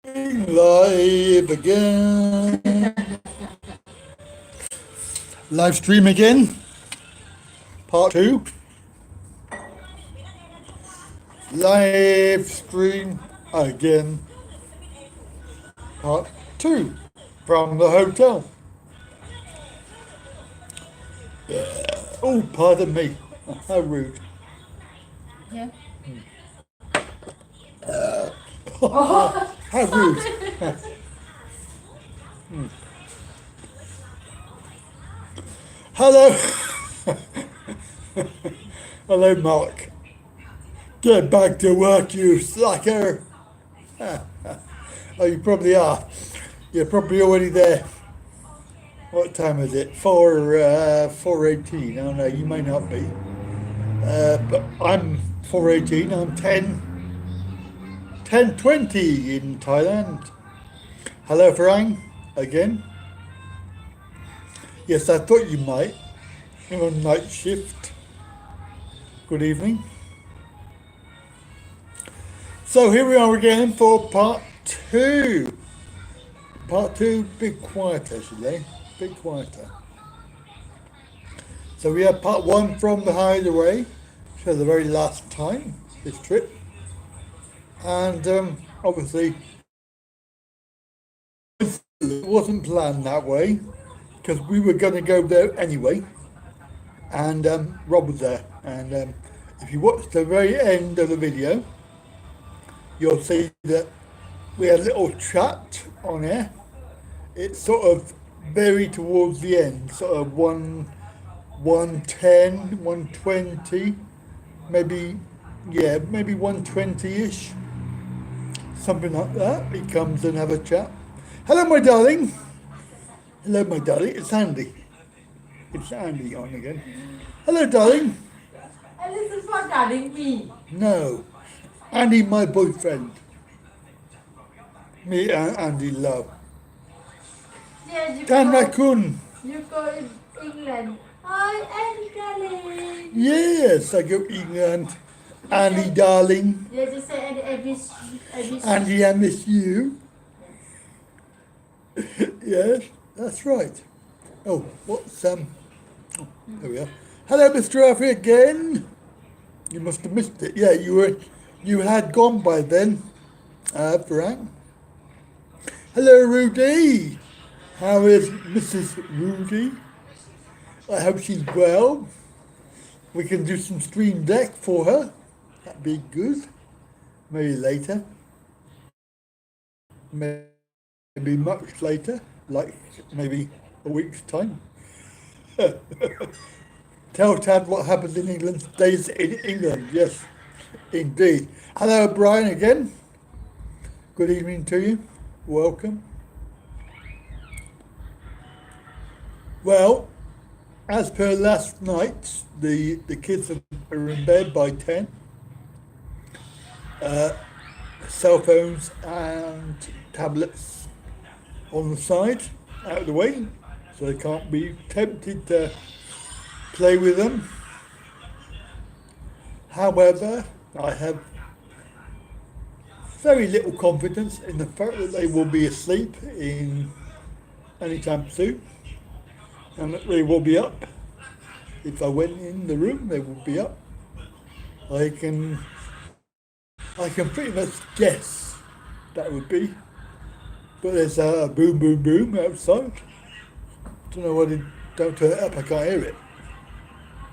Live again. Live stream again. Part 2. Live stream again. Part 2 from the hotel. Oh, pardon me. How rude. Yeah. How rude. Hello. Hello, Mark. Get back to work, you slacker. Oh, you probably are. You're probably already there. What time is it? 4:18. Oh no, you may not be. But I'm 4:18. I'm 10:20 in Thailand. Hello, Farang. Again. Yes, I thought you might. You're on night shift. Good evening. So here we are again for part 2. Part 2, bit quieter, actually. Bit quieter. So we have part 1 from the hideaway for the very last time this trip. And obviously it wasn't planned that way because we were going to go there anyway. And Rob was there. And if you watch the very end of the video, you'll see that we had a little chat on air. It's sort of very towards the end, sort of 110, 120, maybe 120-ish, something like that. He comes and have a chat. Hello, my darling. Hello, my darling. It's Andy. It's Andy on again. Hello, darling. And this is for darling me. No, Andy, my boyfriend. Me and Andy love. Yeah, Dan Raccoon. you go in England. Hi, Andy darling. Yes, I go England. Andy, darling. Yeah, just say Andy, I miss Andy, I miss you. Yes, that's right. Oh, what's oh, there we are. Hello, Mr. Alfie again. You must have missed it. Yeah, you had gone by then, Frank. Hello, Rudy. How is Mrs. Rudy? I hope she's well. We can do some stream deck for her. That'd be good. Maybe later. Maybe much later, like maybe a week's time. Tell Tad what happens in England stays in England. Yes, indeed. Hello, Brian again. Good evening to you. Welcome. Well, as per last night, the kids are in bed by 10. Cell phones and tablets on the side, out of the way, so they can't be tempted to play with them. However, I have very little confidence in the fact that they will be asleep in any time soon, and that they will be up. If I went in the room, they will be up. I can pretty much guess that would be. But there's a boom, boom, boom outside. Don't know what it. Don't turn it up. I can't hear it.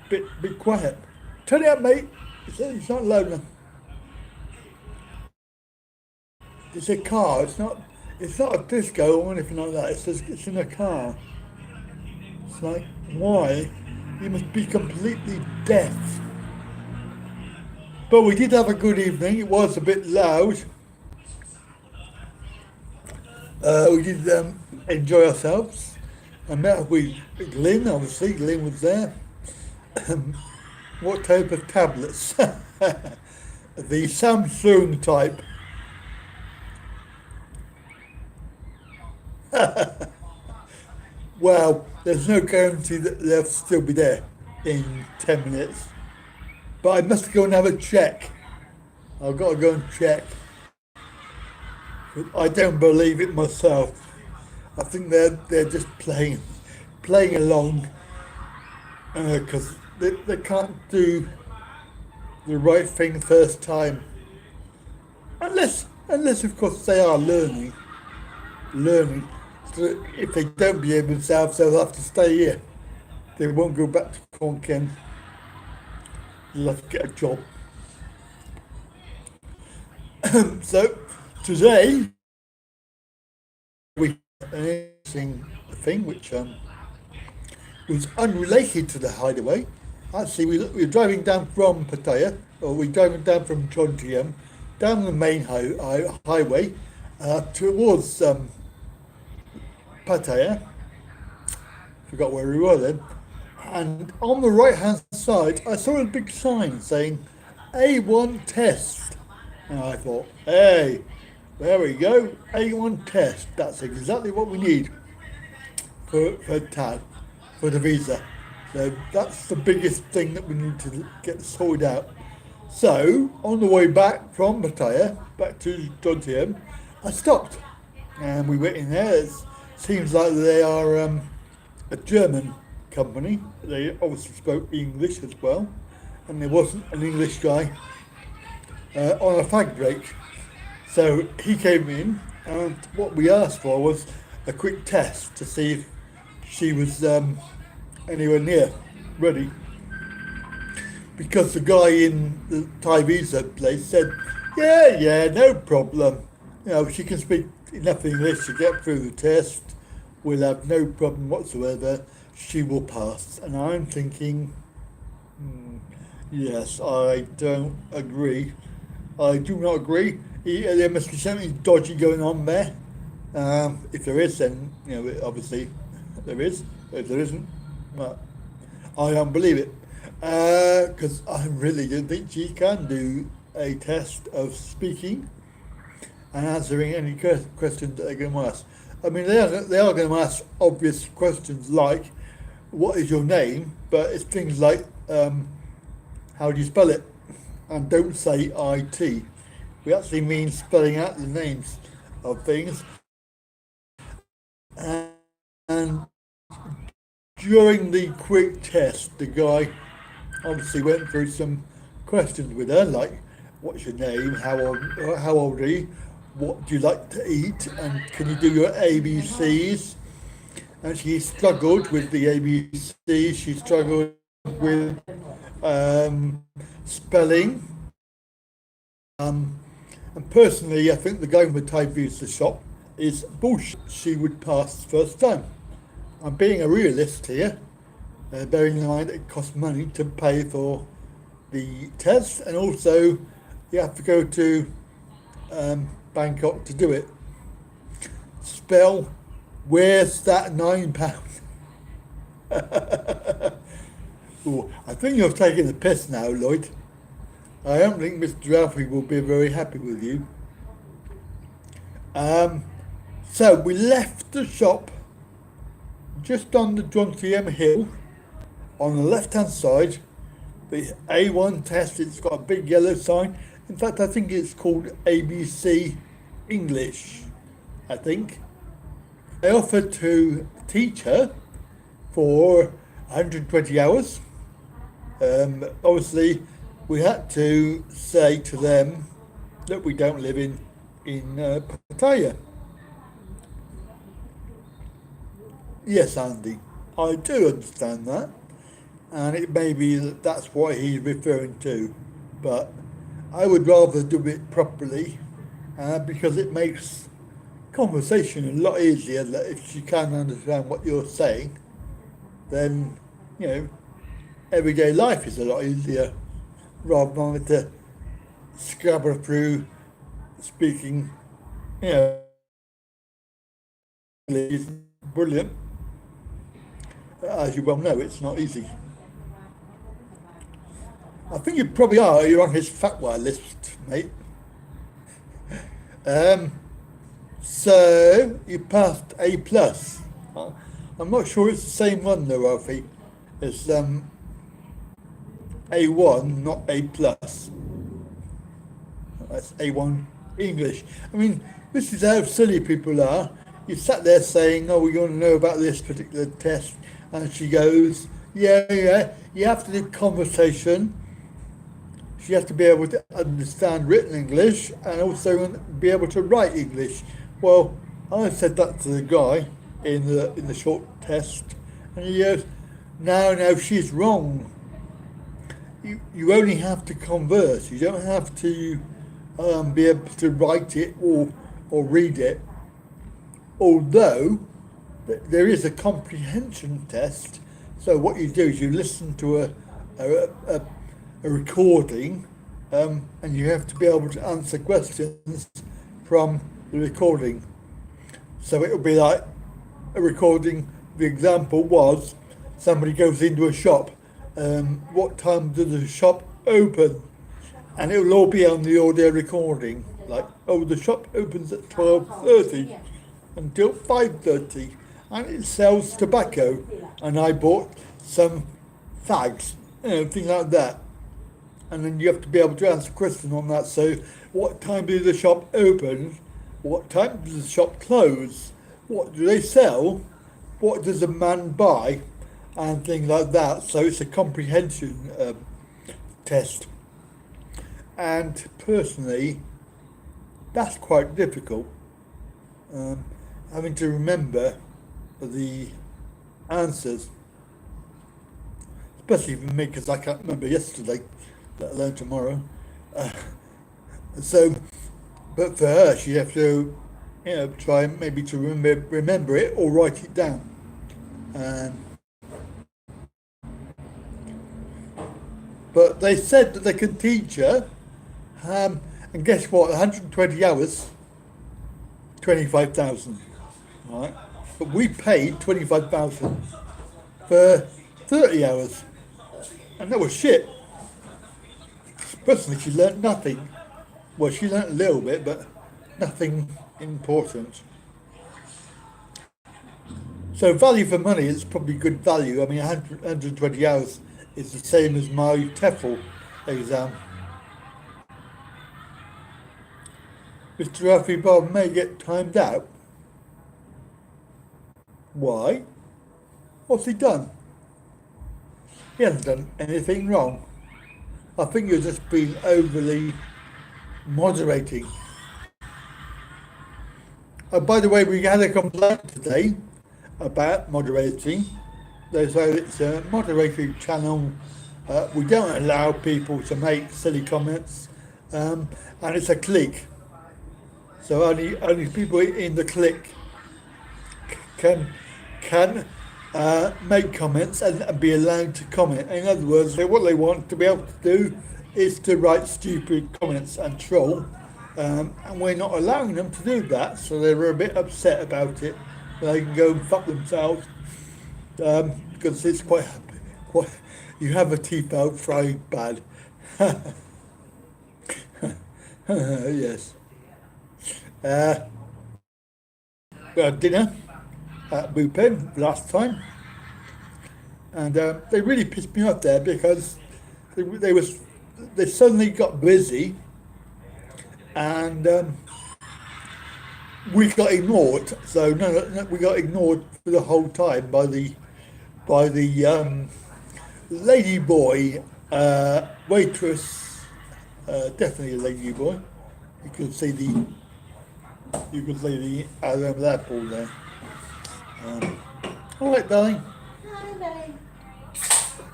Bit quiet. Turn it up, mate. It's not loud enough. It's a car. It's not a disco or anything like that. It's in a car. It's like, why? You must be completely deaf. But we did have a good evening. It was a bit loud. We did enjoy ourselves. I met with Glyn, obviously. Glyn was there. What type of tablets? The Samsung type. Well, there's no guarantee that they'll still be there in 10 minutes. But I must go and have a check. I've got to go and check. I don't believe it myself. I think they're just playing along because they can't do the right thing first time, unless of course they are learning. So if they don't behave themselves, they'll have to stay here. They won't go back to Konkan. They'll have to get a job. So today we an interesting thing which was unrelated to the hideaway. Actually, we were driving down from Pattaya, or we were driving down from Jomtien, down the main highway towards Pattaya. Forgot where we were then. And on the right hand side, I saw a big sign saying A1 test. And I thought, hey, there we go, A1 test. That's exactly what we need for TAD, for the visa. So that's the biggest thing that we need to get sorted out. So on the way back from Pattaya, back to Jomtien, I stopped and we went in there. It seems like they are a German company. They obviously spoke English as well, and there wasn't an English guy on a fag break. So he came in, and what we asked for was a quick test to see if she was anywhere near ready. Because the guy in the Thai visa place said, yeah, no problem. You know, she can speak enough English to get through the test. We'll have no problem whatsoever. She will pass. And I'm thinking, yes, I don't agree. I do not agree. There must be something dodgy going on there. If there is, then obviously there is. If there isn't, well, I don't believe it, because I really don't think she can do a test of speaking and answering any questions that they're going to ask. I mean, they are going to ask obvious questions like, "What is your name?" But it's things like, "How do you spell it?" And don't say IT. We actually mean spelling out the names of things. And during the quick test, the guy obviously went through some questions with her, like, "What's your name? How old are you? What do you like to eat? And can you do your ABCs?" And she struggled with the ABCs. She struggled with spelling. And personally, I think the guy with the Thai visa shop is bullshit. She would pass first time. I'm being a realist here, bearing in mind it costs money to pay for the test, and also you have to go to Bangkok to do it. Spell, where's that £9? Ooh, I think you're taking the piss now, Lloyd. I don't think Mr. Alfie will be very happy with you. So we left the shop just on the Jomtien Hill. On the left-hand side, the A1 test, it's got a big yellow sign. In fact, I think it's called ABC English, I think. They offered to teach her for 120 hours. Obviously, we had to say to them that we don't live in Pattaya. Yes, Andy, I do understand that, and it may be that that's what he's referring to, but I would rather do it properly because it makes conversation a lot easier. That if she can understand what you're saying, then everyday life is a lot easier rather than having to scrabble through speaking. It's brilliant. As you well know, it's not easy. I think you probably are. You're on his fatwa list, mate. So you passed A plus. I'm not sure it's the same one though, Alfie. It's A1, not A plus. That's A1 English. I mean, this is how silly people are. You sat there saying, "Oh, we want to know about this particular test," and she goes, "Yeah, yeah. You have to do conversation. She has to be able to understand written English and also be able to write English." Well, I said that to the guy in the short test, and he goes, "No, she's wrong. You only have to converse. You don't have to be able to write it or read it. Although there is a comprehension test. So what you do is you listen to a recording, and you have to be able to answer questions from the recording. So it will be like a recording. The example was somebody goes into a shop. What time does the shop open? And it will all be on the audio recording. Like, oh, the shop opens at 12:30 until 5:30, and it sells tobacco. And I bought some fags, things like that. And then you have to be able to answer questions on that. So, what time does the shop open? What time does the shop close? What do they sell? What does a man buy? And things like that. So it's a comprehension test. And personally, that's quite difficult. Having to remember the answers, especially for me, because I can't remember yesterday, let alone tomorrow. So, but for her, she have to, try maybe to remember it or write it down. But they said that they can teach her, and guess what? 120 hours, 25,000, right? But we paid 25,000 for 30 hours, and that was shit. Personally, she learnt nothing. Well, she learnt a little bit, but nothing important. So value for money is probably good value. I mean, 120 hours is the same as my TEFL exam. Mr. Rafi Bob may get timed out. Why? What's he done? He hasn't done anything wrong. I think you're just being overly moderating. By the way, we had a complaint today about moderating. They say it's a moderating channel. We don't allow people to make silly comments, and it's a clique. So only people in the clique can make comments and be allowed to comment. In other words, what they want to be able to do is to write stupid comments and troll, and we're not allowing them to do that. So they were a bit upset about it. They can go and fuck themselves, because it's quite you have a teeth out frying pan. Yes. We had dinner at Bupen last time, and they really pissed me off there because they suddenly got busy, and we got ignored. So no, we got ignored for the whole time by the lady boy waitress. Definitely a lady boy. You could see the Adam apple there. All right, darling. Hi, babe.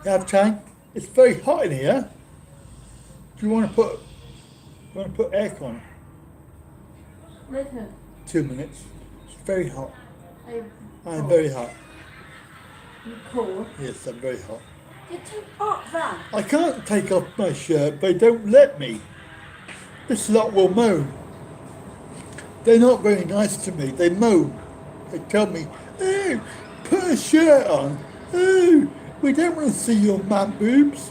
You have time? It's very hot in here. Do you want to put aircon? Listen. 2 minutes. It's very hot. I'm cold. very hot. You cold? Yes, I'm very hot. You took off that. I can't take off my shirt. They don't let me. This lot will moan. They're not very nice to me. They moan. They tell me, "Oh, put a shirt on. Oh, we don't want to see your man boobs."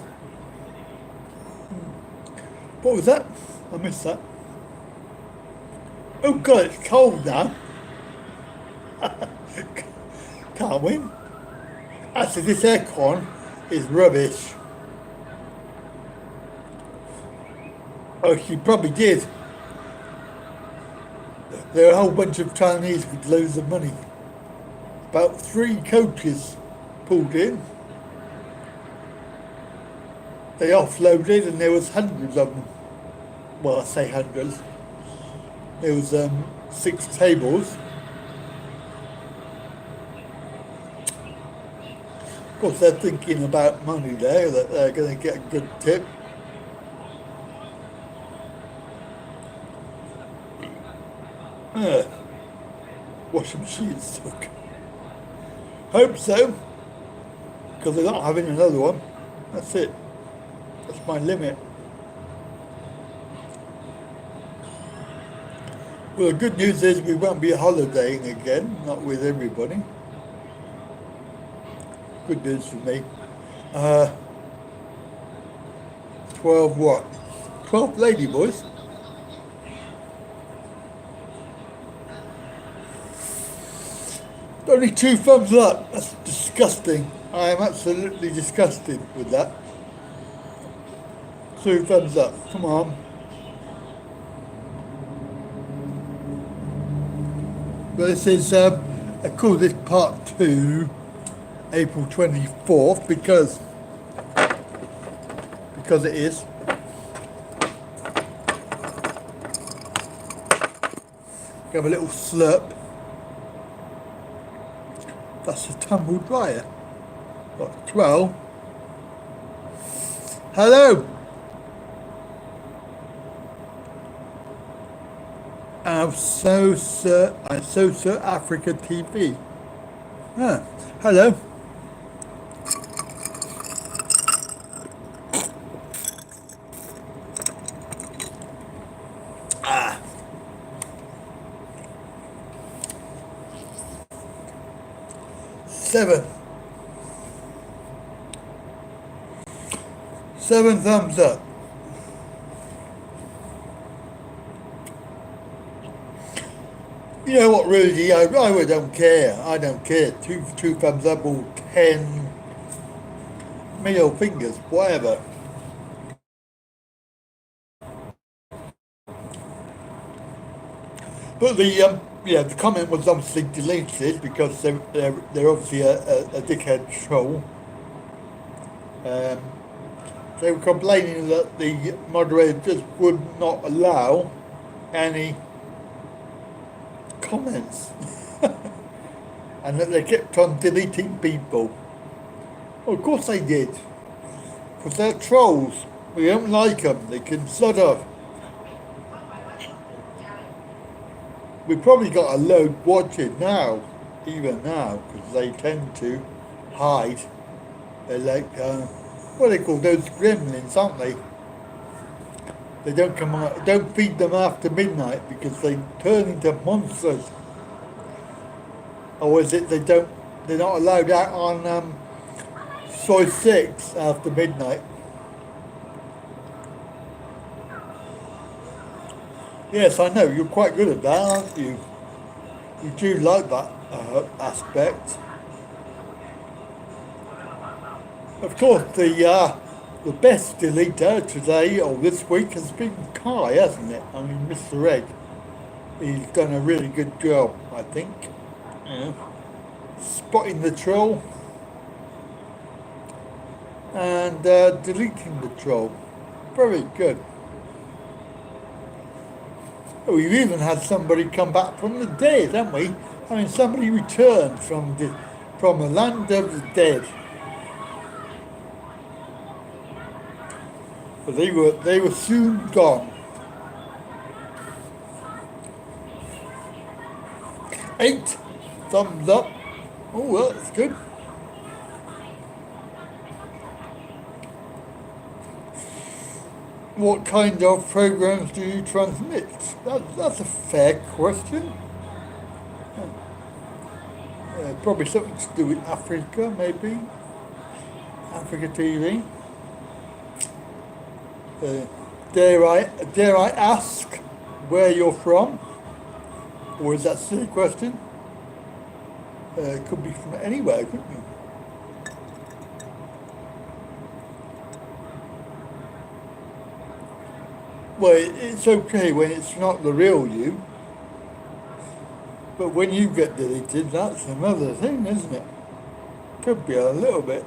What was that? I missed that. Oh God, it's cold now. Can't win. Actually, this aircon is rubbish. Oh, she probably did. There are a whole bunch of Chinese with loads of money. About 3 coaches pulled in. They offloaded, and there was hundreds of them. Well, I say hundreds. There was 6 tables. Of course, they're thinking about money there, that they're going to get a good tip. Uh, Washing machines took. Hope so, because they're not having another one. That's it. That's my limit. Well, the good news is we won't be holidaying again, not with everybody. Good news for me. 12 what? 12 lady boys. Only 2 thumbs up. That's disgusting. I am absolutely disgusted with that. 2 thumbs up. Come on. But this is, I call this part 2, April 24th, because it is. Have a little slurp. That's a tumble dryer. Got 12. Hello. I'm so Africa TV. Ah, hello. Ah. Seven thumbs up. You know what, Rudy? I really don't care. I don't care. Two thumbs up or 10 middle fingers, whatever. But the comment was obviously deleted because they're obviously a dickhead troll. They were complaining that the moderator just would not allow any comments and that they kept on deleting people. Well, of course they did, because they're trolls. We don't like them. They can sort of. We've probably got a load watching now, even now, because they tend to hide. They're like, what are they called? Those gremlins, aren't they? They don't come out. Don't feed them after midnight because they turn into monsters. Or is it they're not allowed out on Soy 6 after midnight? Yes, I know. You're quite good at that, aren't you? You do like that aspect. Of course, the best deleter today or this week has been Kai, hasn't it? I mean, Mr. Egg. He's done a really good job, I think. Yeah. Spotting the troll and deleting the troll. Very good. We've even had somebody come back from the dead, haven't we? I mean, somebody returned from the land of the dead. But they were soon gone. 8 thumbs up. Oh, well, that's good. What kind of programs do you transmit? That's a fair question. Probably something to do with Africa, maybe. Africa TV. Dare I ask where you're from? Or is that a silly question? It could be from anywhere, couldn't it? Well, it's okay when it's not the real you. But when you get deleted, that's another thing, isn't it? Could be a little bit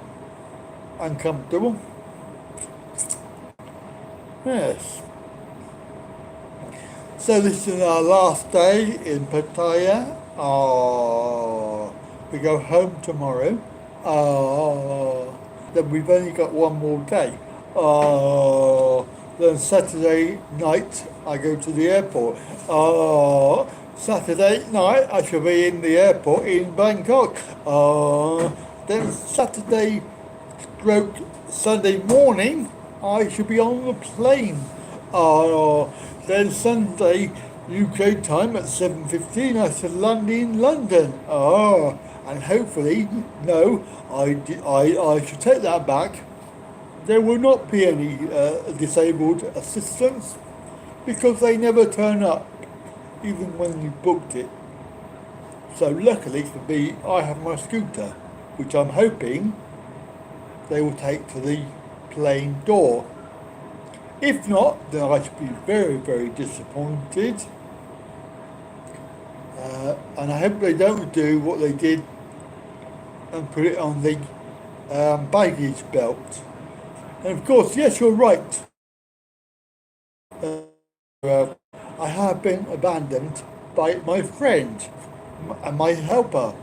uncomfortable. Yes. So this is our last day in Pattaya. Oh, we go home tomorrow. Oh, then we've only got one more day. Oh, then Saturday night I go to the airport. Oh, Saturday night I shall be in the airport in Bangkok. Oh, then Saturday stroke Sunday morning I should be on the plane. Oh, then Sunday UK time at 7:15 I should land in London. Oh, and hopefully, no, I should take that back. There will not be any disabled assistance because they never turn up, even when you booked it. So luckily for me, I have my scooter, which I'm hoping they will take to the plane door. If not, then I should be very, very disappointed. And I hope they don't do what they did and put it on the baggage belt. And of course, yes, you're right. I have been abandoned by my friend and my helper.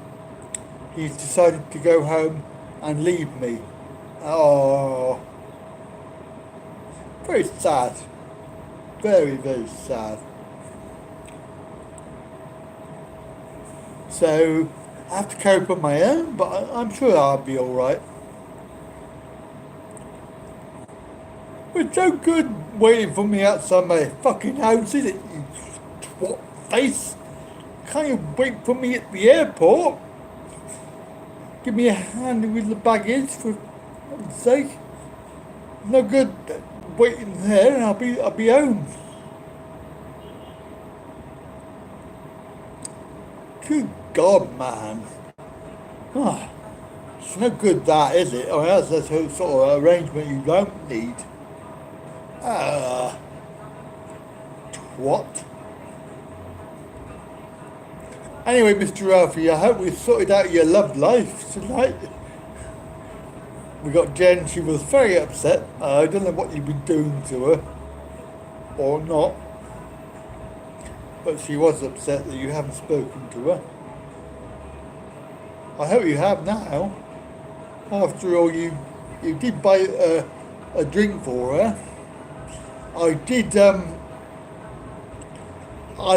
He's decided to go home and leave me. Oh, very sad. Very, very sad. So I have to cope on my own, but I'm sure I'll be alright. It's so good waiting for me outside my fucking house, is it? You twat face. Can't you wait for me at the airport? Give me a hand with the baggage, for heaven's sake. No good waiting there, and I'll be home. Good God, man. Oh, it's no good that, is it? I mean, that's the sort of arrangement you don't need. What? Anyway, Mr. Ralphie, I hope we've sorted out your love life tonight. We got Jen, she was very upset. I don't know what you've been doing to her, or not. But she was upset that you haven't spoken to her. I hope you have now. After all, you did buy a drink for her. I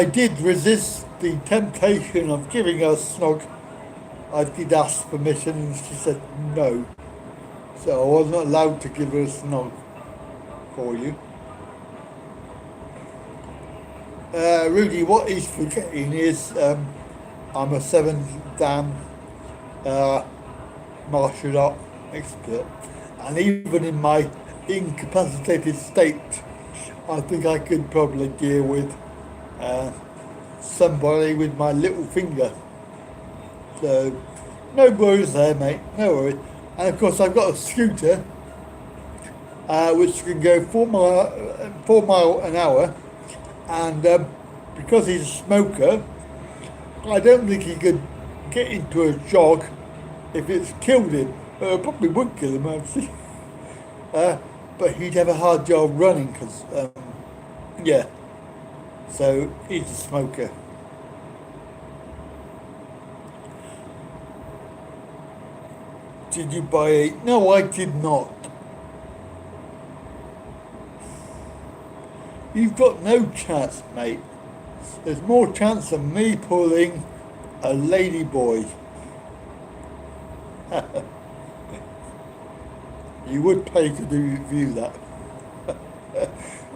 did resist the temptation of giving her a snog. I did ask permission and she said no. So I wasn't allowed to give her a snog for you. Rudy, what he's forgetting is I'm a 7th Dan martial art expert, and even in my incapacitated state, I think I could probably deal with somebody with my little finger. So no worries there, mate, no worries. And of course I've got a scooter which can go 4 mile an hour, and because he's a smoker, I don't think he could get into a jog if it's killed him. Probably would kill him actually. But he'd have a hard job running because, yeah. So he's a smoker. Did you buy it? No, I did not. You've got no chance, mate. There's more chance of me pulling a lady boy. You would pay to view that.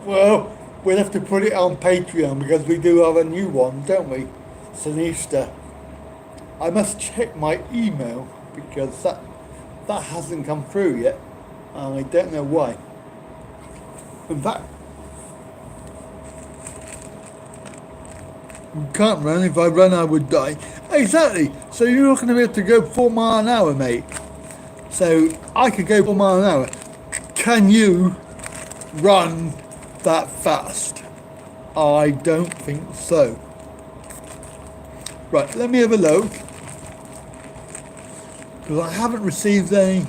Well, we'll have to put it on Patreon because we do have a new one, don't we? Sinista. I must check my email because that hasn't come through yet. I don't know why. In fact, you can't run. If I run, I would die. Exactly. So you're not going to be able to go 4 miles an hour, mate. So I could go 4 miles an hour. Can you run that fast? I don't think so. Right, let me have a look. Because I haven't received any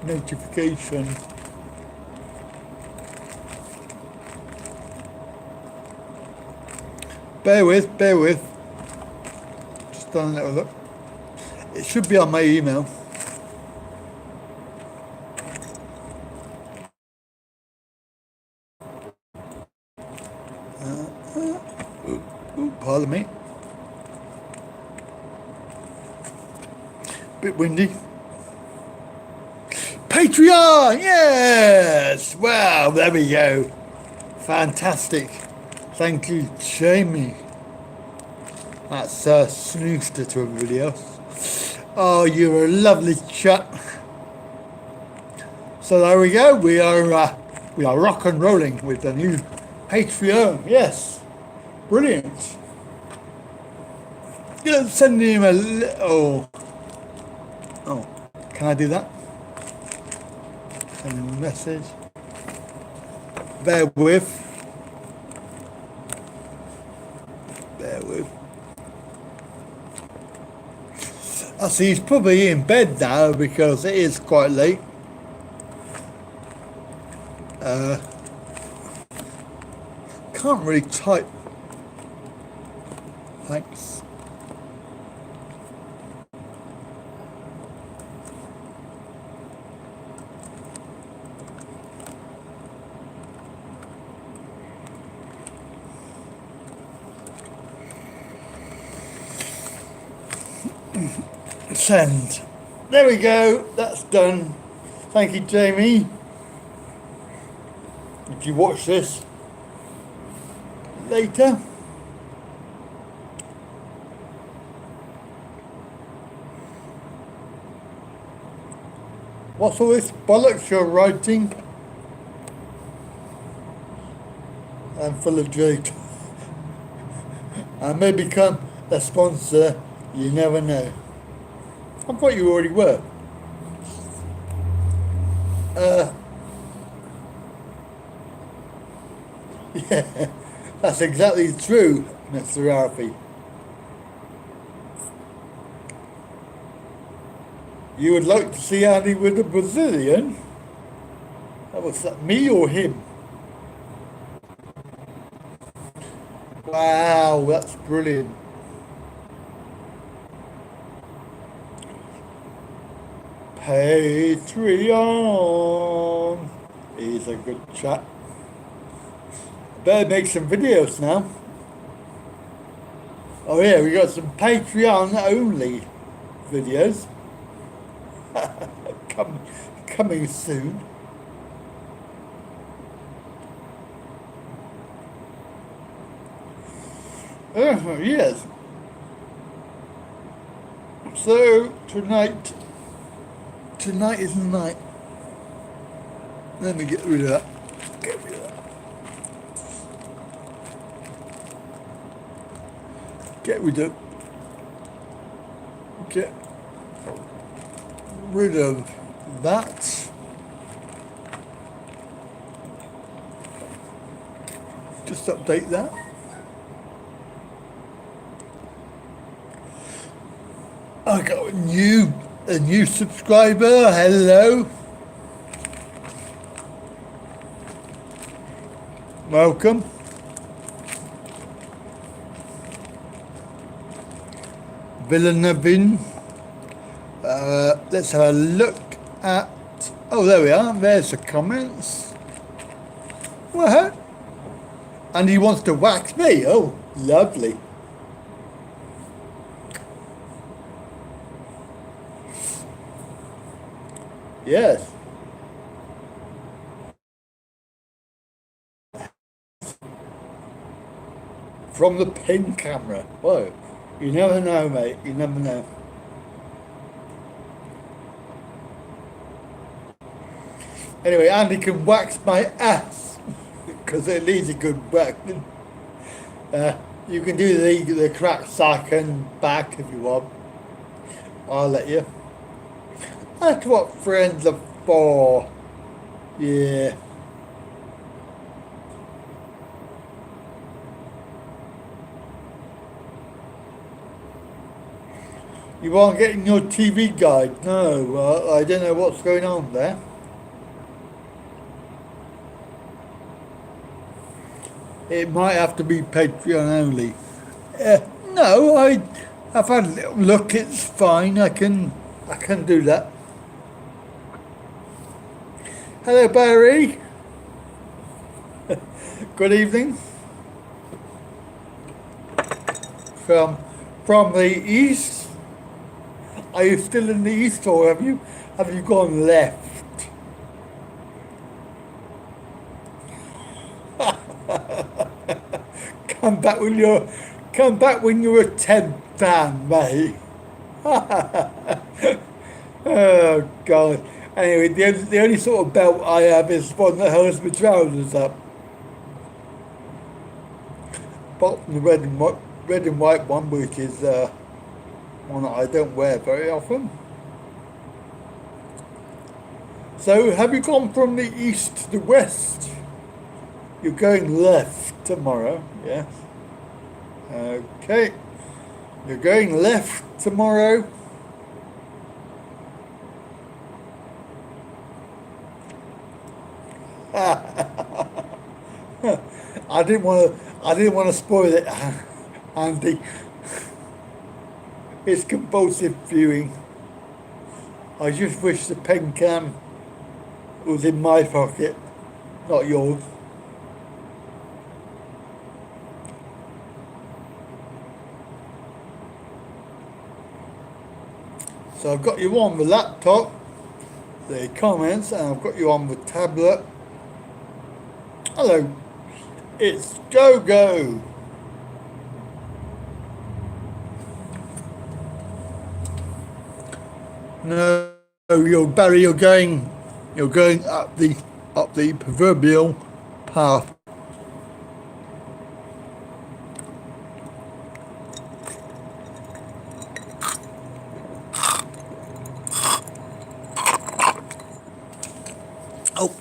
notification. Bear with. Just done a little look. It should be on my email. Pardon me. Bit windy. Patreon! Yes! Wow, there we go. Fantastic. Thank you, Jamie. That's a snooster to everybody else. Oh, you're a lovely chap. So there we go. We are rock and rolling with the new Patreon. Yes, brilliant. Send him oh, can I do that? Send him a message. Bear with. I see he's probably in bed now because it is quite late. Can't really type. Thanks. Send. There we go. That's done. Thank you, Jamie. If you watch this later. What's all this bollocks you're writing? I'm full of joke. I may become a sponsor. You never know. I thought you already were. Yeah, that's exactly true, Mr. Alfie. You would like to see Andy with a Brazilian? That was that me or him? Wow, that's brilliant. Patreon. He's a good chap. Better make some videos now. Oh yeah, we got some Patreon only videos. Coming soon. Yes. So tonight is the night. Let me get rid of that. Get rid of that. Just update that. I got a new subscriber. Hello. Welcome. Navin. Let's have a look at. Oh, there we are. There's the comments. What? And he wants to wax me. Oh, lovely. Yes. From the pin camera. Whoa. You never know, mate. You never know. Anyway, Andy can wax my ass because it needs a good waxing. You can do the crack sack and back if you want. I'll let you. That's what friends are for. Yeah. You aren't getting your TV guide? No, I don't know what's going on there. It might have to be Patreon only. No, I've had a little look. It's fine. I can do that. Hello, Barry. Good evening. From from the east. Are you still in the east, or have you gone left? Come back when you're a 10th Dan, mate. Oh God. Anyway, the only sort of belt I have is one that holds my trousers up. Apart from the red and white one, which is one that I don't wear very often. So, have you gone from the east to the west? You're going left tomorrow, yes. Okay. You're going left tomorrow. I didn't want to spoil it, Andy. It's compulsive viewing. I just wish the pen can was in my pocket, not yours. So I've got you on the laptop, the comments, and I've got you on the tablet. Hello, it's Go. No, Barry, you're going up the proverbial path. Oh.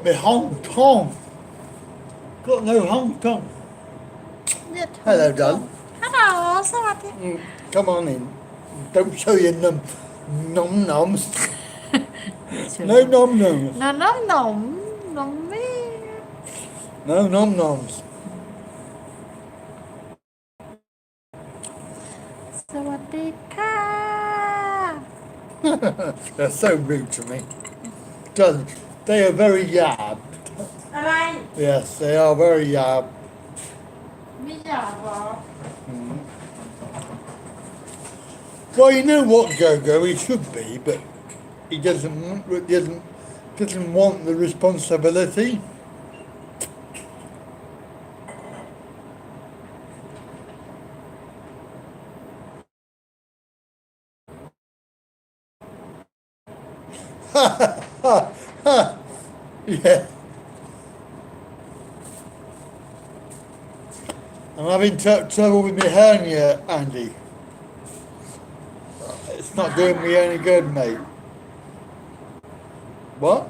The Hong Kong. Got no Hong Kong. Hello, darling. Hello, สวัสดี Come on in. Don't show your nom noms. No nom noms. นมนมนมนี่ No nom noms. สวัสดีค่ะ They're so rude to me. They are very yab. อะไร Yes, they are very yab. ไม่อยากหรอ Well, you know what, Go, he should be, but he doesn't want the responsibility. Yeah. I'm having trouble with my hernia, Andy. It's not doing me any good, mate. What?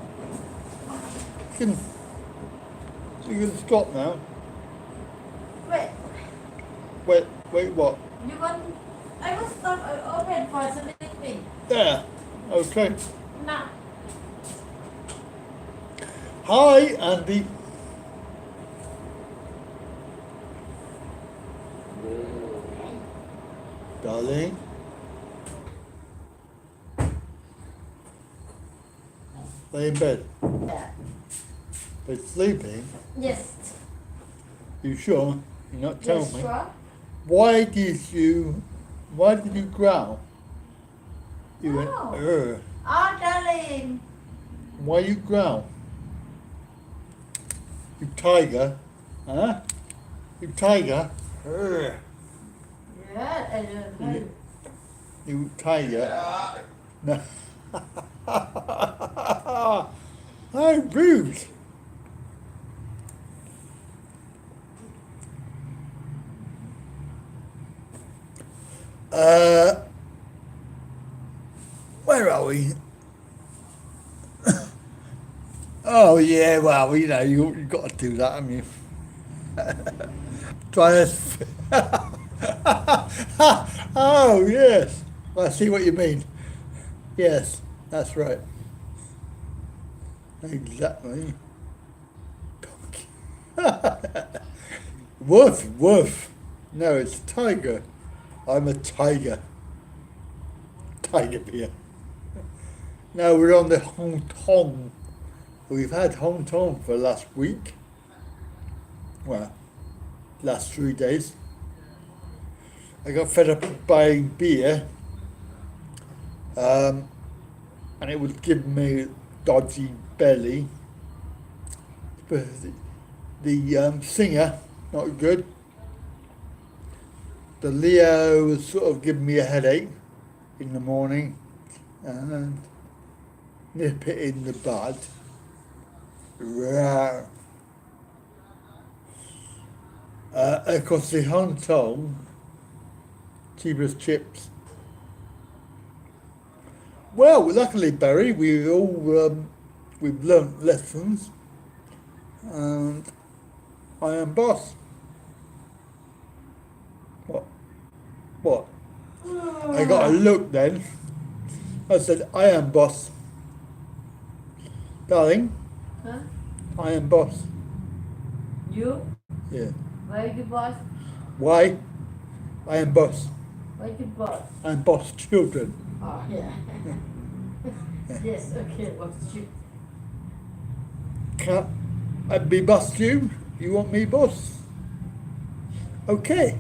You can stop now. wait Wait, what? you want I will stop open for sleeping There. Okay. now Hi, Andy. Darling. Lay in bed. They're sleeping. yes You sure? You're not telling yes me. sure Why did you growl? You went, No. "Ugh." oh darling Why you growl? You tiger. Huh? You tiger. Ugh. yes I do You tiger. No. How rude. Where are we? Oh yeah, well, you know, you got to do that, haven't you? Try to. Oh yes, I see what you mean. Yes, that's right. Exactly. Wolf, wolf. No, it's tiger. I'm a tiger. Tiger beer. Now we're on the Hong Kong. We've had Hong Kong for last week. Well, last 3 days. I got fed up of buying beer, um, and it was giving me dodgy belly. But the singer, not good. The Leo was sort of giving me a headache in the morning, and nip it in the bud. Rawr. Of course, the Hong Kong cheapest chips. Well, luckily, Barry, we've learnt lessons, and I am boss. What? What? I got a look then. I said, I am boss. Darling, Huh? I am boss. You? Yeah. Why you boss? Why? I am boss. Why you boss? I'm boss children. Oh yeah. Yes, okay, what's you? Can't I be boss you? You want me boss? Okay.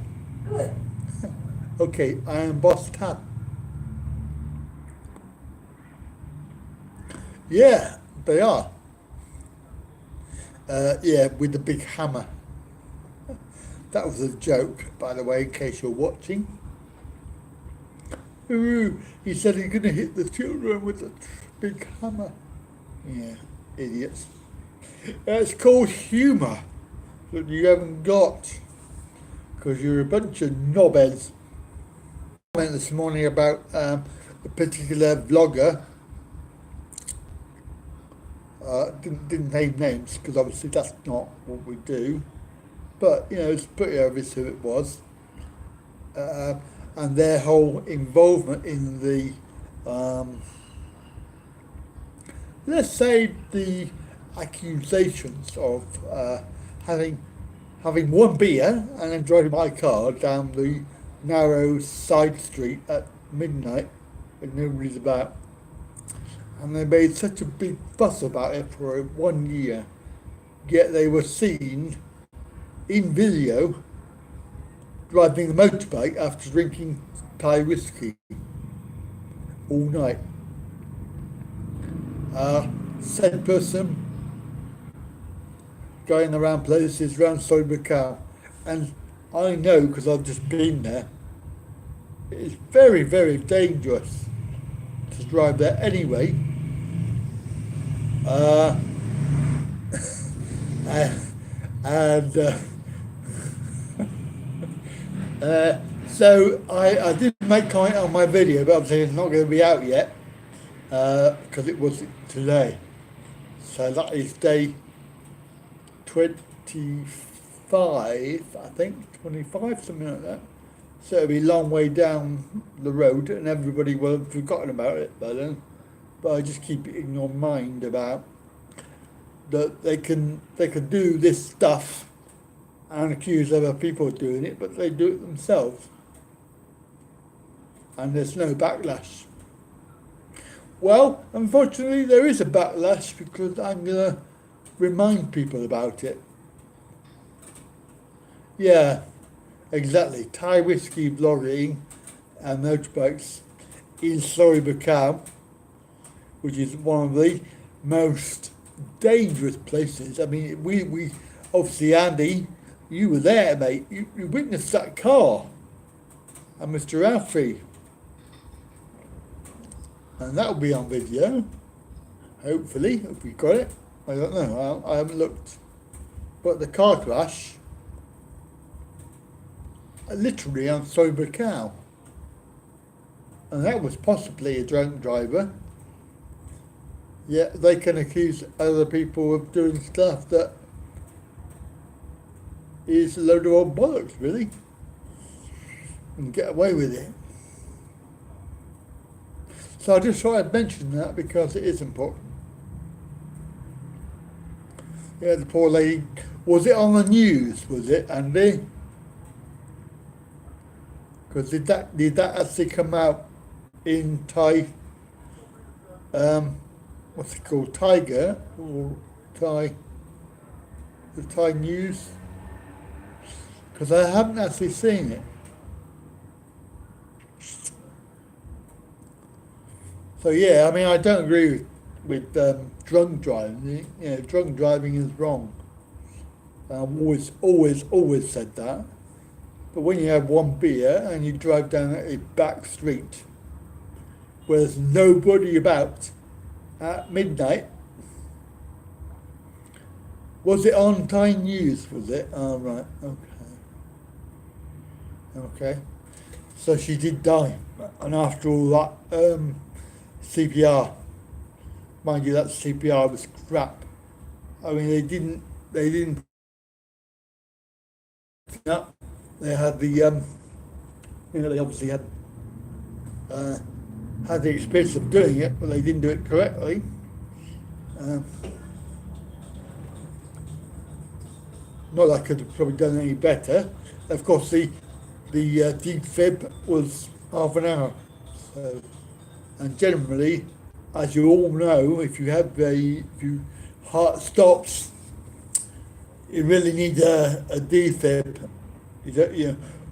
Good. Okay, I am boss tab. Yeah, they are. Yeah, with the big hammer. That was a joke, by the way, in case you're watching. Ooh, he said he's going to hit the children with the big hammer. Yeah, idiots. It's called humour that you haven't got, because you're a bunch of knobheads. I went this morning about a particular vlogger. Didn't name names, because obviously that's not what we do. But, you know, it's pretty obvious who it was. And their whole involvement in the, let's say, the accusations of having one beer and then driving my car down the narrow side street at midnight when nobody's about. And they made such a big fuss about it for 1 year, yet they were seen in video driving the motorbike after drinking Thai whiskey all night. Said person going around places around Macau, and I know because I've just been there, it's very, very dangerous to drive there anyway. And so I did make comment on my video, but obviously it's not going to be out yet because it was today. So that is day 25, I think, 25, something like that. So it'll be a long way down the road, and everybody will have forgotten about it by then. But I just keep it in your mind about that they can do this stuff and accuse other people of doing it, but they do it themselves, and there's no backlash. Well, unfortunately, there is a backlash because I'm gonna remind people about it. Yeah, exactly. Thai whiskey vlogging and motorbikes in Macau, which is one of the most dangerous places. I mean, we obviously, Andy, you were there, mate. You witnessed that car, and Mr. Alfie, and that'll be on video. Hopefully, if we got it. I don't know. I haven't looked, but the car crash, literally on Macau, and that was possibly a drunk driver. Yeah, they can accuse other people of doing stuff that is a load of old bollocks, really, and get away with it. So I just thought I'd mention that because it is important. Yeah, the poor lady. Was it on the news? Was it, Andy? Because did that actually come out in Thai? What's it called? Tiger or Thai? The Thai news? Because I haven't actually seen it. So yeah, I mean, I don't agree with drunk driving. You know, drunk driving is wrong. Always said that. But when you have one beer and you drive down a back street where there's nobody about at midnight, was it on Thai news? Was it? Oh right, okay. So she did die, and after all that CPR, mind you, that CPR was crap. I mean, they didn't. No, they had the they obviously had the experience of doing it, but they didn't do it correctly. Not that I could have probably done any better. Of course, the deep fib was half an hour. So, and generally, as you all know, if your heart stops, you really need a defib.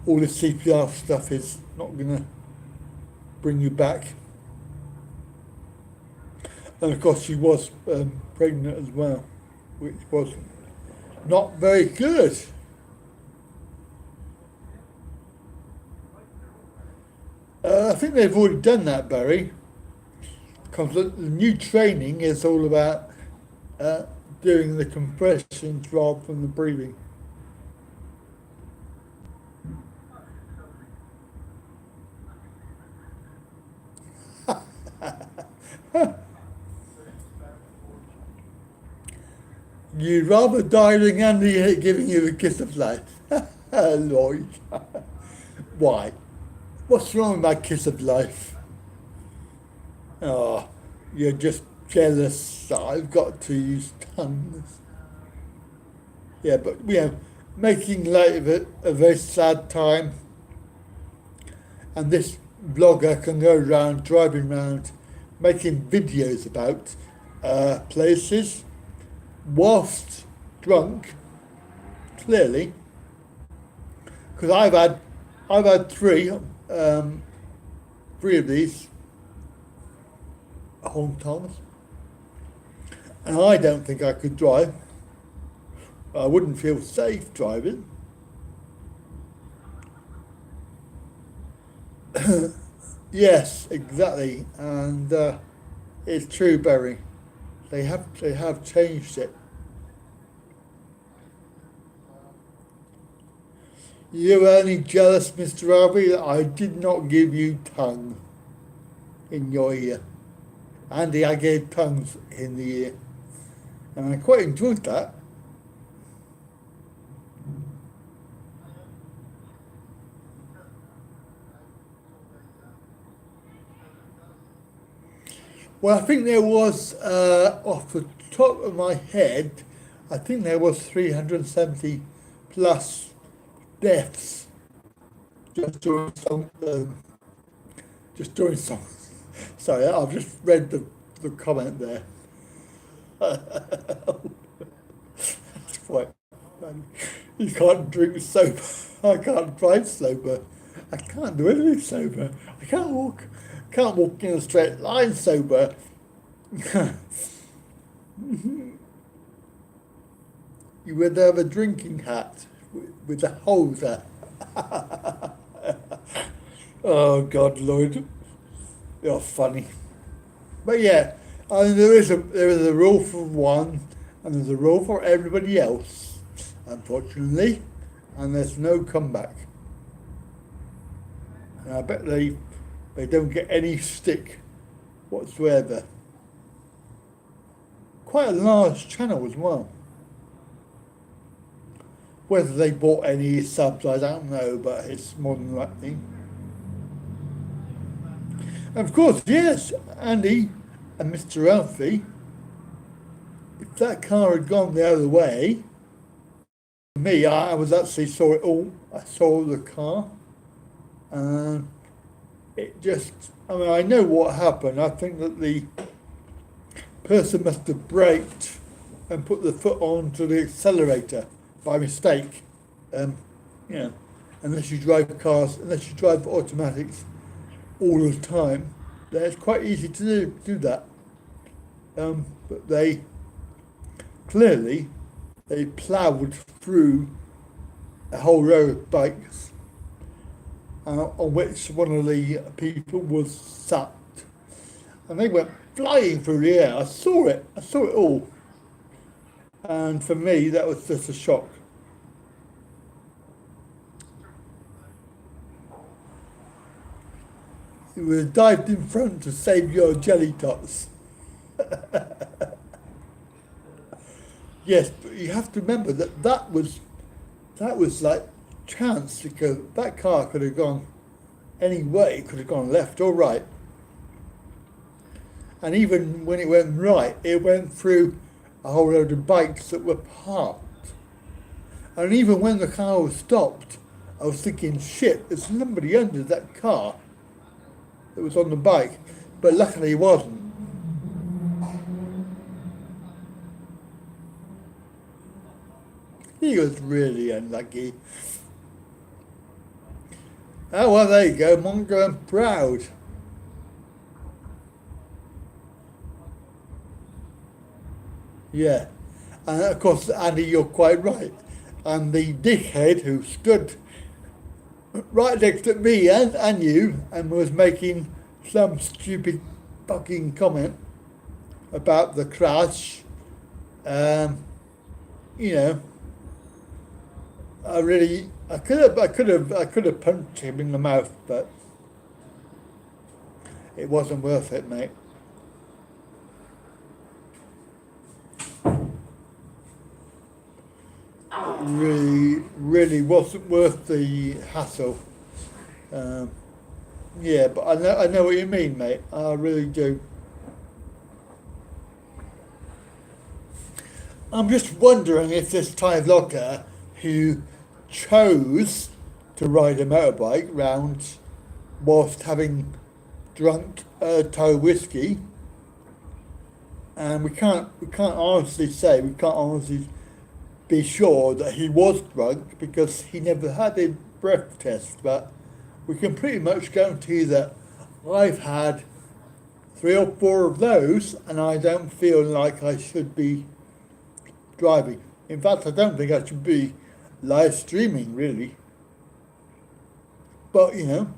All the CPR stuff is not going to bring you back. And of course, she was pregnant as well, which was not very good. I think they've already done that, Barry, because the new training is all about doing the compressions rather than the breathing. You'd rather die than Andy giving you a kiss of life. Lloyd. Why? What's wrong with my kiss of life? Oh, you're just jealous that I've got to use tongues. Yeah, but making light of it a very sad time. And this vlogger can go around, driving around, making videos about places whilst drunk, clearly. Because I've had three of these home times, and I don't think I could drive. I wouldn't feel safe driving. Yes, exactly, and it's true, Barry. They have changed it. You're only jealous, Mr. Harvey, that I did not give you tongue in your ear. Andy, I gave tongues in the ear, and I quite enjoyed that. Well, I think there was, off the top of my head, I think there was 370 plus deaths just during some. Sorry, I've just read the comment there. That's quite funny. You can't drink sober. I can't drive sober. I can't do anything sober. I can't walk. Can't walk in a straight line sober. You would have a drinking hat with a holder. Oh God, Lloyd, you're funny. But yeah, I mean, there is a rule for one, and there's a rule for everybody else, unfortunately, and there's no comeback. And I bet they don't get any stick whatsoever. quite a large channel as well. Whether they bought any subs, I don't know, but it's more than likely. And of course, yes, Andy and Mr. Alfie, if that car had gone the other way, me, I was actually saw it all. I saw the car, and it just, I mean, I know what happened. I think that the person must have braked and put the foot onto the accelerator by mistake. You know, unless you drive automatics all the time, then it's quite easy to do that. But they ploughed through a whole row of bikes on which one of the people was sat, and they went flying through the air. I saw it all, and for me that was just a shock. You would have dived in front to save your jelly tots. Yes, but you have to remember that was like chance, because that car could have gone any way. It could have gone left or right. And even when it went right, it went through a whole load of bikes that were parked. And even when the car was stopped, I was thinking, shit, there's somebody under that car that was on the bike. But luckily it wasn't. He was really unlucky. Oh, well, there you go, Mongo and Proud. Yeah, and of course, Andy, you're quite right. And the dickhead who stood right next to me and you and was making some stupid fucking comment about the crash, you know, I could have punched him in the mouth, but it wasn't worth it, mate. Really wasn't worth the hassle. Yeah, but I know what you mean, mate. I really do. I'm just wondering if this Thai vlogger who chose to ride a motorbike round whilst having drunk Thai whiskey, and we can't honestly be sure that he was drunk because he never had a breath test, but we can pretty much guarantee that I've had 3 or 4 of those and I don't feel like I should be driving. In fact, I don't think I should be live streaming, really. But, you know,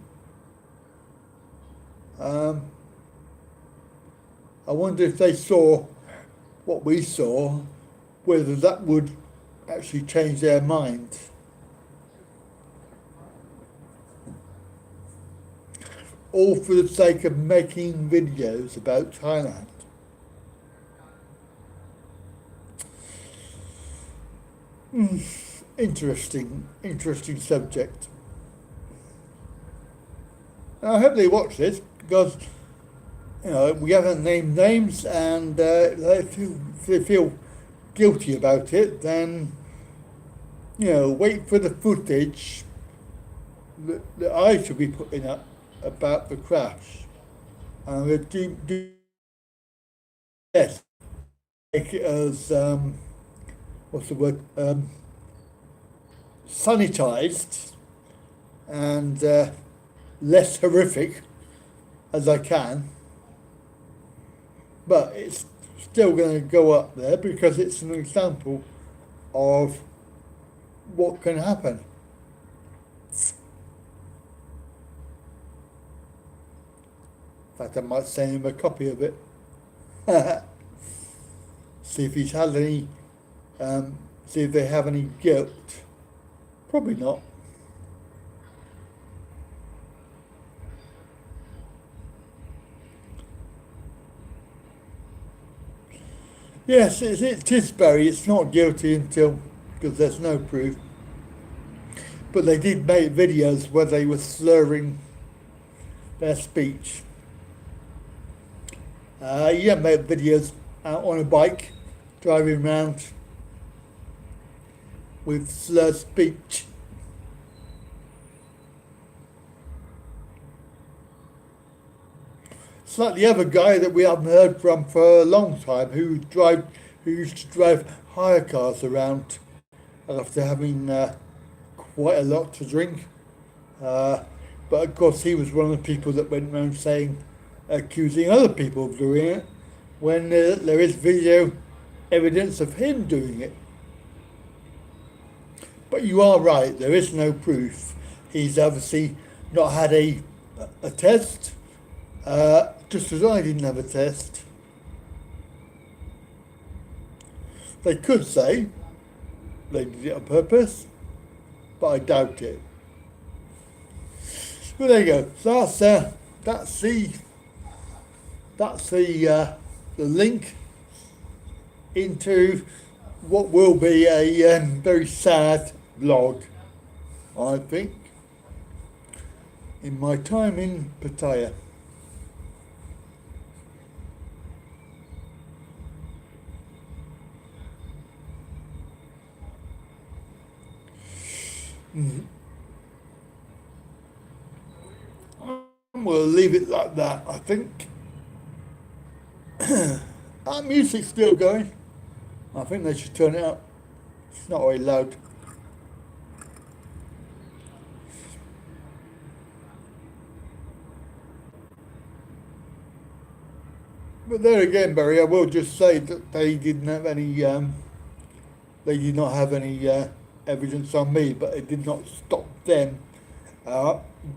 I wonder if they saw what we saw, whether that would actually change their mind. All for the sake of making videos about Thailand. Interesting subject. I hope they watch this because, you know, we haven't named names, and if they feel guilty about it, then, you know, wait for the footage that I should be putting up about the crash. And we'll do yes, make it as what's the word, sanitized and less horrific as I can, but it's still going to go up there because it's an example of what can happen. In fact, I might send him a copy of it. See if he's had any, see if they have any guilt. Probably not. Yes, it is Barry. It's not guilty until because there's no proof. But they did make videos where they were slurring their speech. Yeah, made videos out on a bike, driving around with slurred speech. It's like the other guy that we haven't heard from for a long time, who used to drive hire cars around after having quite a lot to drink. But of course, he was one of the people that went around accusing other people of doing it, when there is video evidence of him doing it. But you are right, there is no proof. He's obviously not had a test, just as I didn't have a test. They could say they did it on purpose, but I doubt it. Well, there you go. So that's the link into what will be a very sad vlog, I think, in my time in Pattaya. We'll leave it like that, I think. Our music's still going. I think they should turn it up. It's not very loud. But there again, Barry, I will just say that they didn't have any. They did not have any evidence on me, but it did not stop them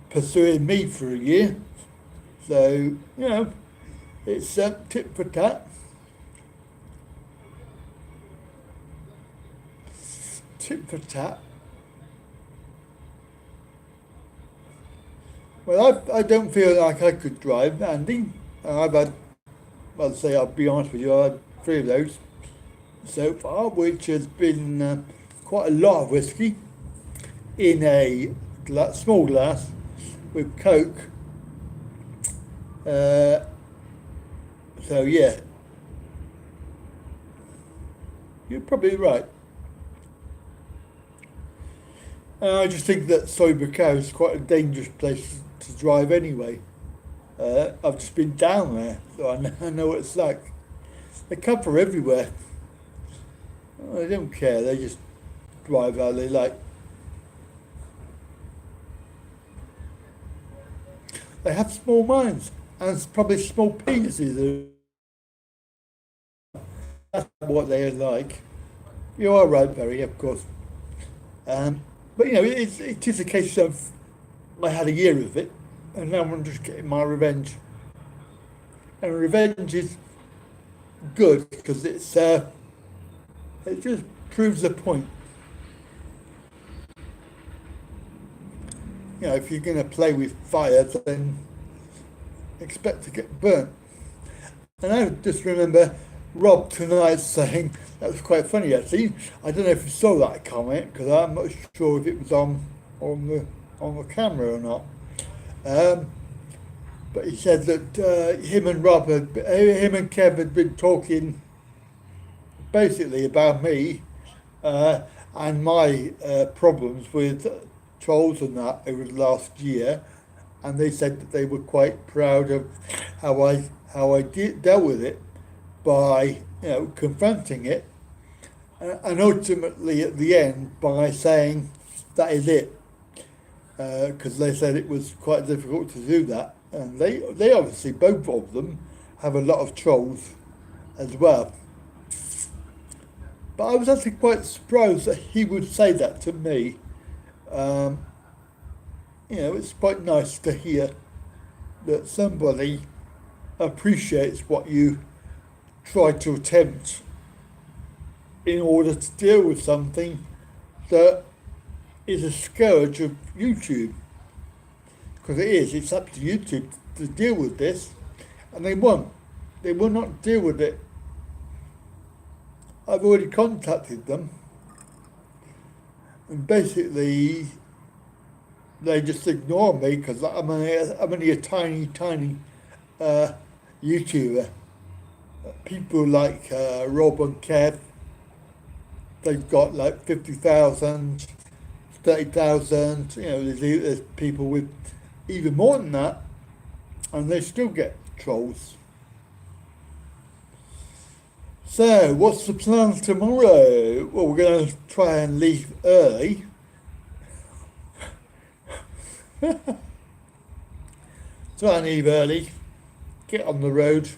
pursuing me for a year. So, you know, it's tit for tat. Tit for tat. Well, I don't feel like I could drive, Andy. I've had, I'll be honest with you, I've had 3 of those so far, which has been quite a lot of whiskey in a small glass with Coke. So yeah, you're probably right. I just think that Sober Cow is quite a dangerous place to drive anyway. I've just been down there, so I know what it's like. They cover everywhere. They don't care, they just drive how they like. They have small minds and probably small penises. That's what they are like. You are right, Barry, of course. But you know, it is a case of I had a year of it, and now I'm just getting my revenge. And revenge is good because it just proves the point. You know, if you're going to play with fire, then expect to get burnt. And I just remember Rob tonight saying, that was quite funny actually. I don't know if you saw that comment because I'm not sure if it was on the camera or not. But he said that him and Kev had been talking basically about me and my problems with trolls and that over the last year, and they said that they were quite proud of how I dealt with it by confronting it, and ultimately at the end by saying that is it, because they said it was quite difficult to do that, and they obviously both of them have a lot of trolls as well. But I was actually quite surprised that he would say that to me. It's quite nice to hear that somebody appreciates what you try to attempt in order to deal with something that is a scourge of YouTube. Because it's up to YouTube to deal with this, and they won't. They will not deal with it. I've already contacted them, and basically they just ignore me because I'm only a tiny YouTuber. People like Rob and Kev, they've got like 50,000, 30,000. You know, there's people with even more than that, and they still get trolls. So, what's the plan tomorrow? Well, we're going to try and leave early. Try and leave early, get on the road,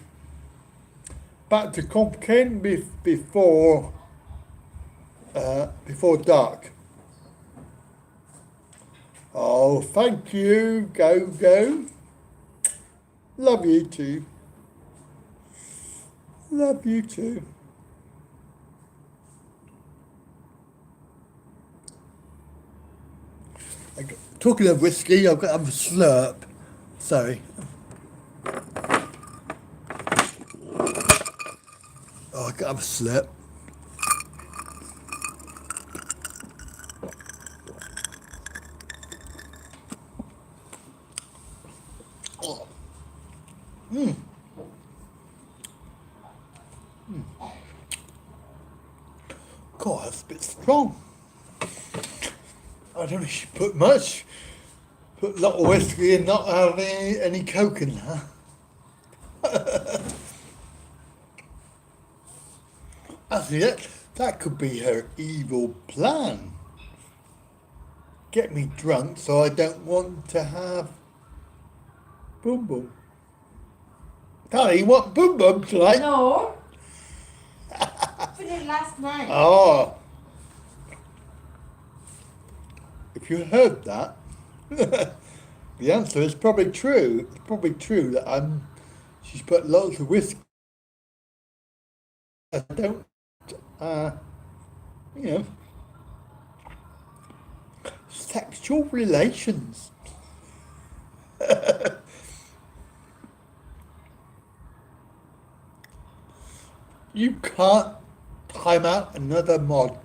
back to Compton before dark. Oh, thank you. Go, go. Love you too. Love you too. Talking of whiskey, I've got to have a slurp. Sorry. Oh, I've got to have a slurp. Oh. God, that's a bit strong. I don't know if you put much. Put a lot of whiskey and not have any coke in there. Actually, that could be her evil plan. Get me drunk so I don't want to have boom boom. Darling, you want boom boom tonight? No. Finished last night. Oh. If you heard that, the answer is probably true. It's probably true that she's put lots of whiskey. I don't, you know, sexual relations. You can't time out another mod.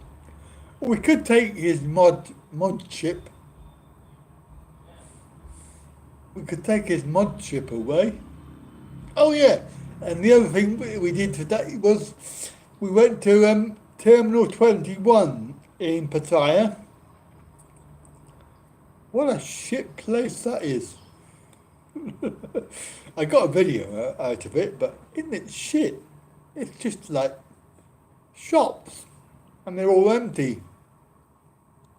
We could take his mod chip. We could take his mod chip away. Oh yeah, and the other thing we did today was we went to Terminal 21 in Pattaya. What a shit place that is. I got a video out of it, but isn't it shit? It's just like shops, and they're all empty.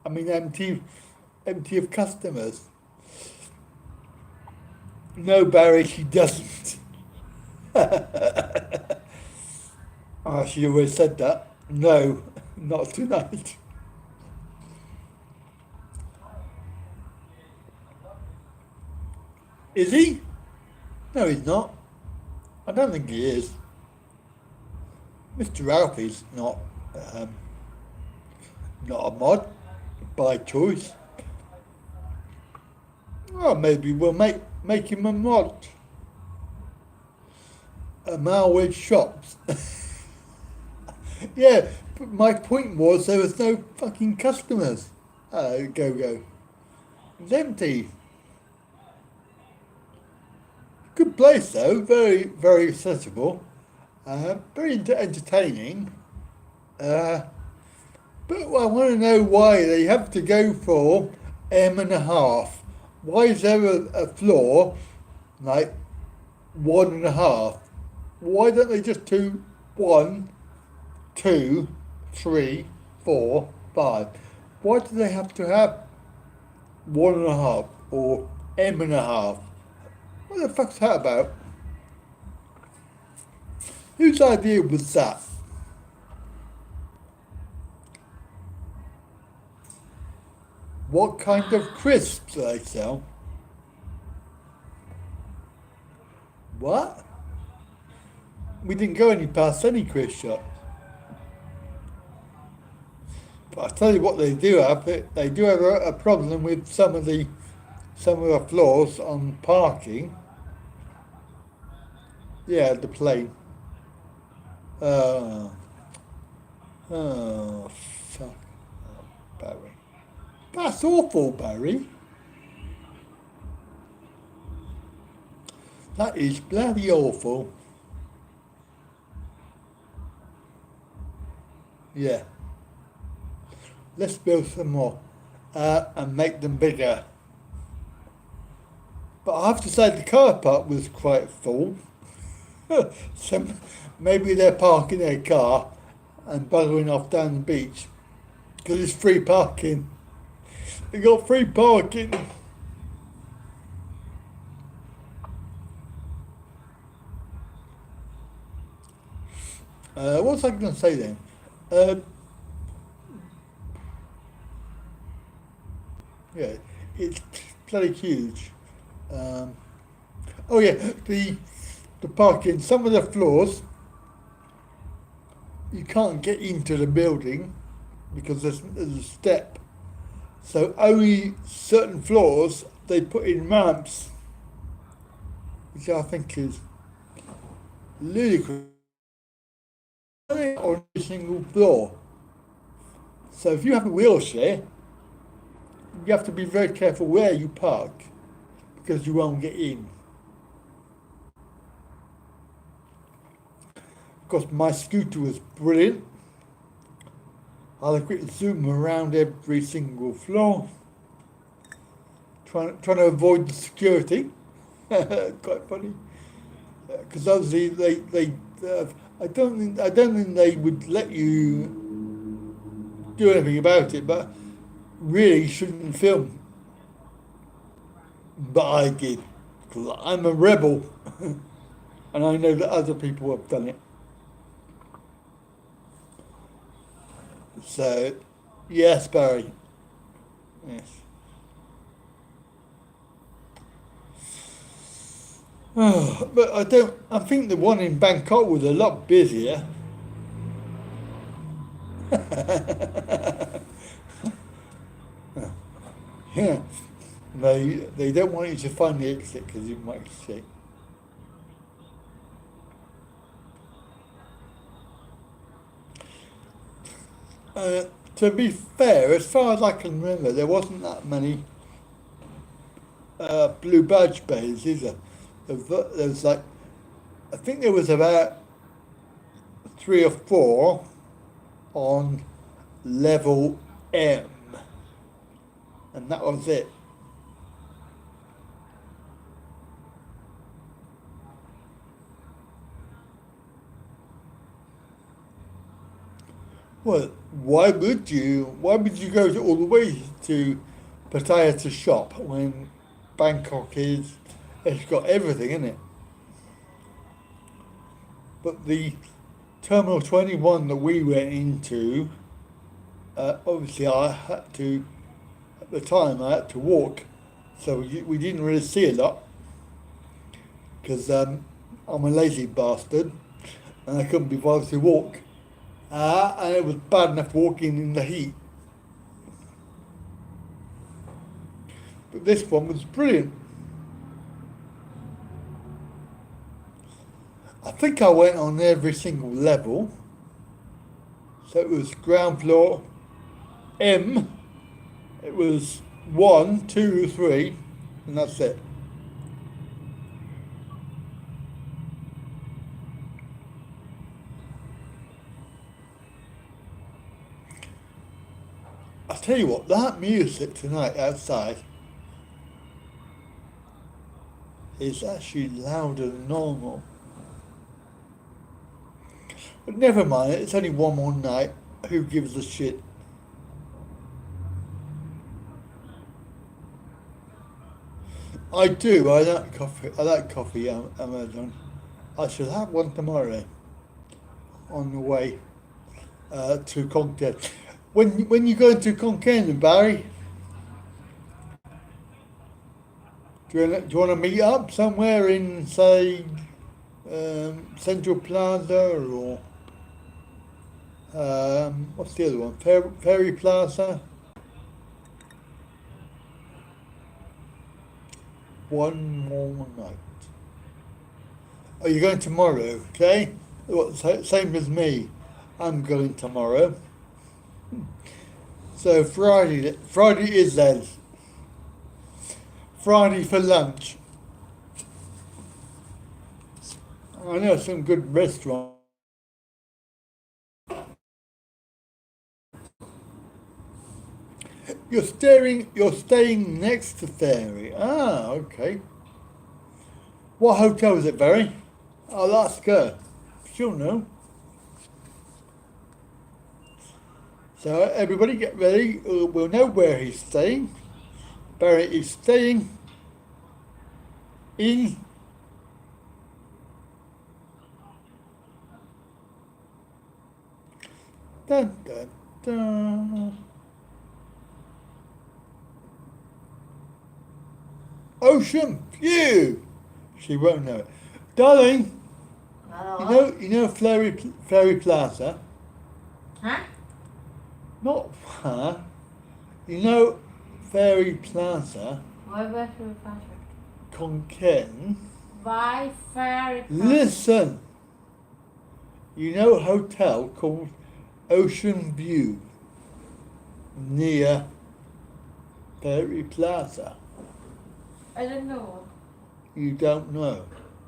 I mean, empty of customers. No, Barry, she doesn't. Oh, she always said that. No, not tonight. Is he? No, he's not. I don't think he is. Mr. Alfie's not a mod by choice. Oh, maybe we'll make him a mod. A Malware shops. Yeah, but my point was there was no fucking customers. Go. It's empty. Good place though, very, very accessible. Very entertaining. But I want to know why they have to go for M.5. Why is there a floor like 1.5? Why don't they just do 1, 2, 3, 4, 5? Why do they have to have 1.5 or M.5? What the fuck's that about? Whose idea was that? What kind of crisps do they sell? What? We didn't go past any crisp shops. But I tell you what they do have. They do have a problem with some of the floors on parking. Yeah, the plane. Oh, fuck. Oh, Barry. That's awful, Barry. That is bloody awful. Yeah. Let's build some more and make them bigger. But I have to say the car park was quite full. So maybe they're parking their car and buggering off down the beach because it's free parking. They got free parking. What was I going to say then? Yeah, it's bloody huge. Oh yeah, the parking. Some of the floors you can't get into the building because there's a step. So only certain floors they put in ramps, which I think is ludicrous. On every single floor. So if you have a wheelchair, you have to be very careful where you park because you won't get in. Of course, my scooter was brilliant. I had a quick zoom around every single floor, trying to avoid the security. Quite funny, because obviously I don't think they would let you do anything about it, but really shouldn't film. But I did, because I'm a rebel, and I know that other people have done it. So, yes, Barry. Yes. Oh, but I don't. I think the one in Bangkok was a lot busier. Yeah. They don't want you to find the exit because you might escape. To be fair, as far as I can remember, there wasn't that many blue badge bays either. There was like, I think there was about 3 or 4 on level M, and that was it. Well, why would you? Why would you go all the way to Pattaya to shop when Bangkok is? It's got everything in it. But the Terminal 21 that we went into, obviously I had to, at the time I had to walk, so we didn't really see a lot because I'm a lazy bastard and I couldn't be bothered to walk. And it was bad enough walking in the heat. But this one was brilliant. I think I went on every single level. So it was ground floor M, it was 1, 2, 3, and that's it. I'll tell you what, that music tonight outside is actually louder than normal. But never mind, it's only one more night. Who gives a shit? I do. I like coffee. I like coffee. Amazon. I shall have one tomorrow on the way to Concord. When you go to Concord, Barry, do you want to meet up somewhere in, say, Central Plaza or what's the other one? Ferry Plaza. One more night. Oh, you're going tomorrow, okay? Same as me. I'm going tomorrow. So Friday is theirs. Friday for lunch. I know some good restaurants. You're staying next to Fairy. Ah, okay. What hotel is it, Barry? I'll ask her. She'll know. So everybody get ready. We'll know where he's staying. Barry is staying in dun, dun, dun. Ocean View. She won't know it. Darling, Hello. you know Ferry Plaza? Huh? Not huh? You know Ferry Plaza, Why very fast? Konken. Why very fast? Listen. You know a hotel called Ocean View near Ferry Plaza? I don't know. You don't know.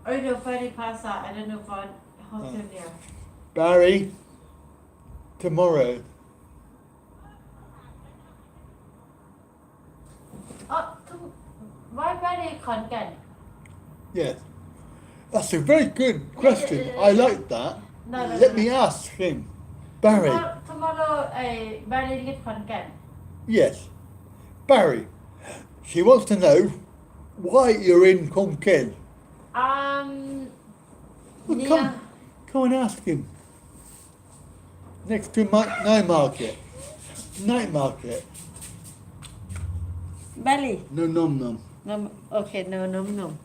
I know Ferry Plaza. I don't know what hotel there. Barry, tomorrow. Oh, why Ferry Konkan? Yes. That's a very good question. I like that. No, Let me ask him. Barry. Tomorrow, Barry leave Konkan. Yes. Barry. She wants to know why you're in Konken. Well, Near. come and ask him. Next to night market. Night market. Barry. No nom nom. No, okay, no, no, no.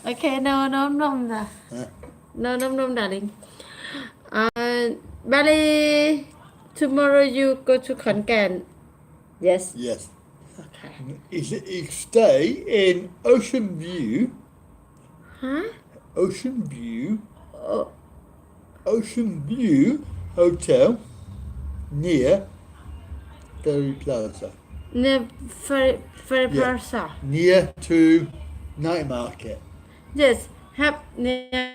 Okay, no, no, no, no. Huh? No, no, no, darling. Barry, tomorrow you go to Konkan. Yes. Yes. Okay. He stay in Ocean View. Huh? Ocean View. Oh, Ocean View Hotel near Ferry Plaza. near Ferry Yeah. Plaza. Near to Night Market. Yes, have near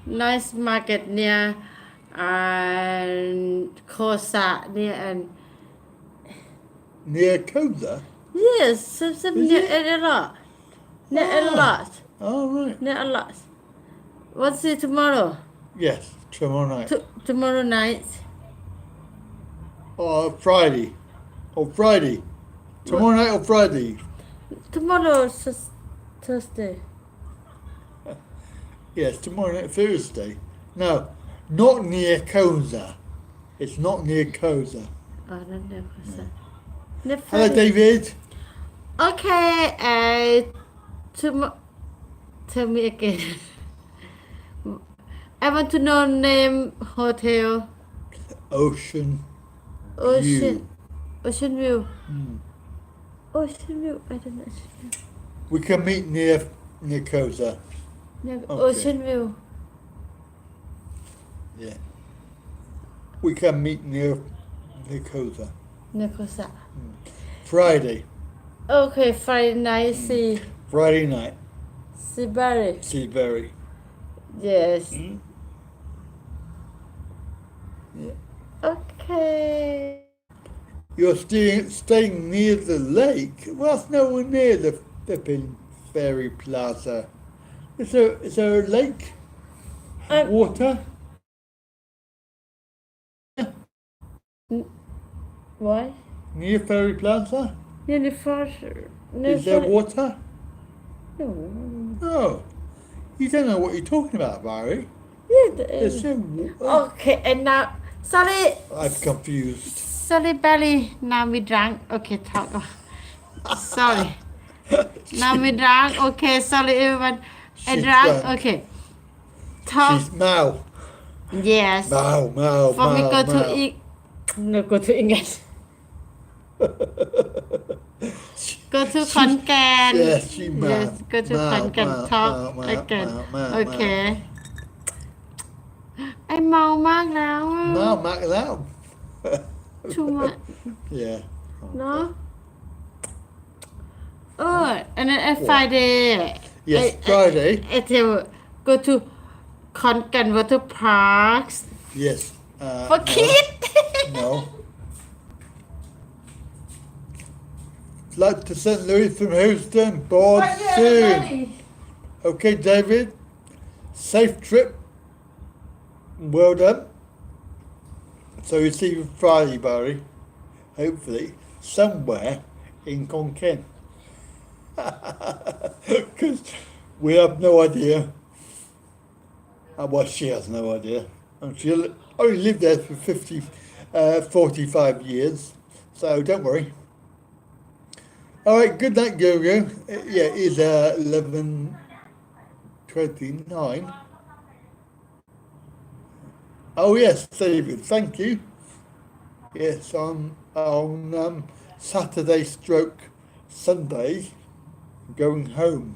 nice market near Kosa near and Near Koza? yes, some Is near it? a lot. Near a lot. Oh, right. Near a lot. What's it tomorrow? Yes, tomorrow night. Tomorrow night. Or Friday. Or Friday. Tomorrow night or Friday. Tomorrow Thursday. Yes, tomorrow night, Thursday. No, not near Koza. It's not near Koza. Oh, no, no, Kosa. Near Hello, Ferry. David. Okay, tell me again. I want to know name hotel. Ocean Ocean. Ocean View. Hmm. Ocean View. I don't know. Ocean View. We can meet near Koza. No, Okay. Ocean View. Yeah. We can meet near Koza. Nekosa. Friday. Okay, Friday night. See. Friday night. Sibari. Seabury. Yes. Mm. Yeah. Okay. You're staying near the lake. Well, that's nowhere near the flipping Ferry Plaza. Is there a lake? Water? Why? Near Ferry Plaza? Near the first. Is there water? No. No. You don't know what you're talking about, Barry. Yeah. There's no water. Okay, and now, sorry. I'm confused. Sorry, Barry. Now we drank. Okay, talk. Sorry. Now we drank. Okay, sorry, everyone. I She's drank. drunk. Okay. Talk. She's Mao. Yes. Mao. For me, go Mao. to No, go to English. Go to Konkan. Yes, she Mao. Yes, go to Mao, Konkan. Mao, Talk Mao, again. Mao, Mao, Okay. ไอเมามากแล้วอะ Now, Mac now. too much Yeah. เนาะand then at Friday Yes, Friday. I tell go to Concan Water Parks Yes. for No. kids No. Flight to St. Louis from Houston. Board Right there, soon. Daddy. Okay, David. Safe trip. Well done. So you see you Friday, Barry. Hopefully, somewhere in Concan. Because we have no idea. Well, she has no idea. And she only lived there for 45 years. So don't worry. All right, good night, Gogo. Yeah, it is 11:29. Oh yes, David, thank you. Yes, on Saturday stroke Sunday, going home.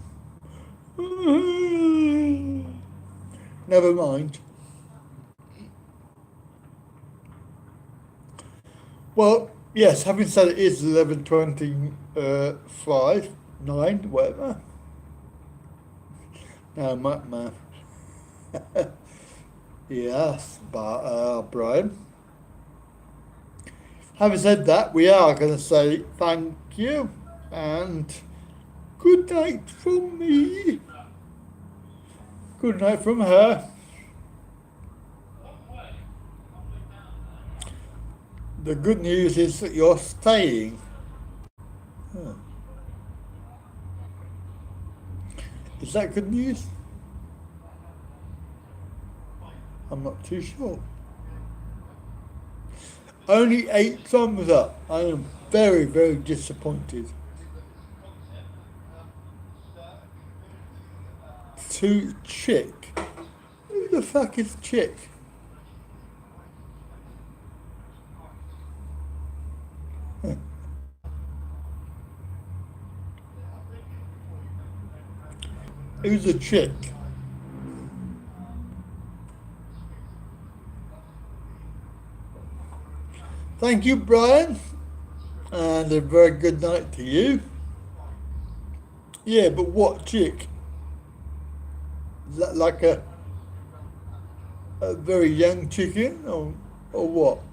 Never mind. Well, yes, having said it is 11:25, 9, whatever. No, math. Yes, but Brian. Having said that, we are going to say thank you and good night from me. Good night from her. The good news is that you're staying. Huh. Is that good news? I'm not too sure. Only 8 thumbs up. I am very, very disappointed. To Chick. Who the fuck is Chick? Who's a chick? Thank you, Brian, and a very good night to you. Yeah, but what chick? Is that like a very young chicken, or what?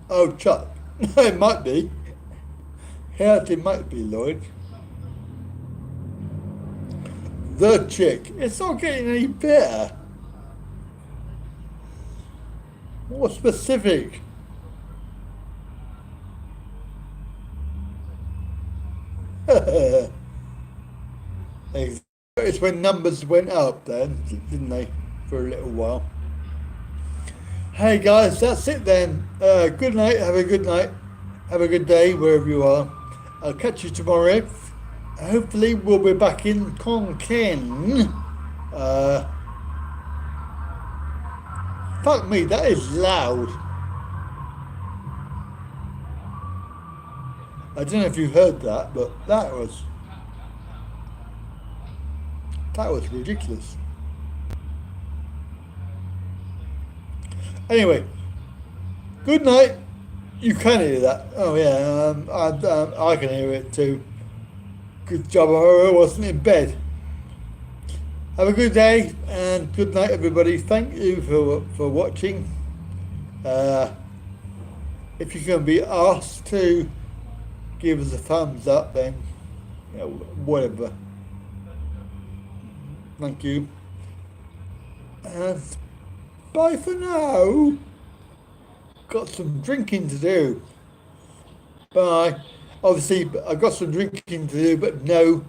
Oh, Chuck. It might be. Yeah, it might be, Lloyd. The chick. It's not getting any better. More specific. It's when numbers went up then, didn't they, for a little while. Hey guys, that's it then. Good night, have a good night. Have a good day wherever you are. I'll catch you tomorrow. Hopefully we'll be back in Concan. Fuck me, that is loud. I don't know if you heard that, but that was ridiculous. Anyway, good night. You can hear that. Oh yeah, I can hear it too. Good job I wasn't in bed. Have a good day and good night, everybody. Thank you for watching. If you're going to be asked to give us a thumbs up, then whatever. Thank you. And bye for now. Got some drinking to do. Bye. Obviously, I've got some drinking to do, but no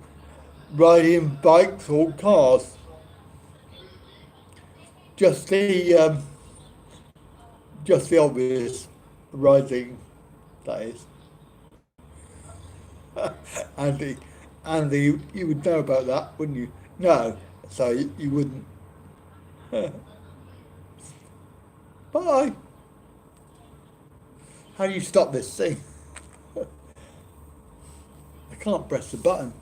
riding bikes or cars. Just the obvious riding, that is. Andy, you would know about that, wouldn't you? No, so you wouldn't. Bye. How do you stop this thing? I can't press the button.